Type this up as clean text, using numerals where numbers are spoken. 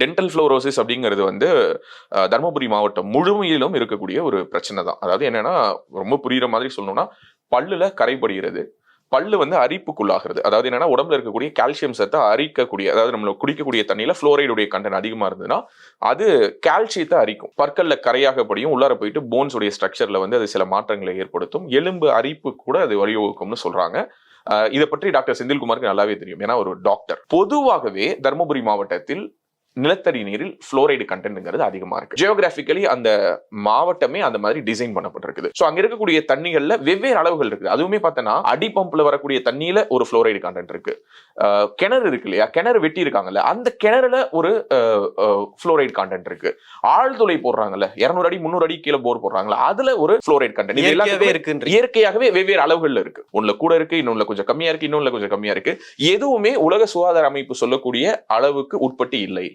Dental fluorosis அப்படிங்கிறது வந்து தருமபுரி மாவட்டம் முழுமையிலும் இருக்கக்கூடிய ஒரு பிரச்சனை தான். அதாவது என்னன்னா, ரொம்ப புரியுற மாதிரி சொல்லணும்னா, பல்லுல கரைபடுகிறது, பல்லு வந்து அரிப்புக்குள்ளாகிறது. அதாவது என்னன்னா, உடம்புல இருக்கக்கூடிய கால்சியம் சத்தை அரிக்கக்கூடிய, அதாவது நம்ம குடிக்கக்கூடிய தண்ணியில ஃப்ளோரைடுடைய கண்டென்ட் அதிகமா இருந்ததுன்னா அது கால்சியத்தை அரிக்கும், பற்கள்ல கரையாக படியும், உள்ளார போயிட்டு போன்ஸ் உடைய ஸ்ட்ரக்சர்ல வந்து அது சில மாற்றங்களை ஏற்படுத்தும், எலும்பு அரிப்பு கூட அது வழிவகுக்கும்னு சொல்றாங்க. இதை பற்றி டாக்டர் செந்தில்குமாருக்கு நல்லாவே தெரியும், ஏன்னா ஒரு டாக்டர். பொதுவாகவே தருமபுரி மாவட்டத்தில் நிலத்தடி நீரில் புளோரைடு கண்டென்ட்ங்கிறது அதிகமா இருக்கு. ஜியோகிராபிக்கலி அந்த மாவட்டமே அந்த மாதிரி டிசைன் பண்ணப்பட்டிருக்குது. சோ அங்க இருக்கக்கூடிய தண்ணிகள்ல வெவ்வேறு அளவுகள் இருக்கு. அதுவுமே பார்த்தனா அடி பம்ப்ல வரக்கூடிய தண்ணியில ஒரு புளோரைடு கண்டென்ட் இருக்கு. கிணறு இருக்கு இல்லையா, கிணறு வெட்டி இருக்காங்கல்ல, அந்த கிணறுல ஒரு புளோரைடு கண்டென்ட் இருக்கு. ஆழ்துளை போடுறாங்கல்ல, 200 அடி 300 அடி கீழே போர் போடுறாங்கல்ல, அதுல ஒரு புளோரைடு கண்டென்ட். இது எல்லாமே இருக்கு, இயற்கையாகவே வெவ்வேறு அளவுகள்ல இருக்கு. ஒண்ணுல கூட இருக்கு, இன்னொன்னுல கொஞ்சம் கம்மியா இருக்கு, இன்னொன்னுல கொஞ்சம் கம்மியா இருக்கு. எதுவுமே உலக சுகாதார அமைப்பு சொல்லக்கூடிய அளவுக்கு உட்பட்டு இல்லை.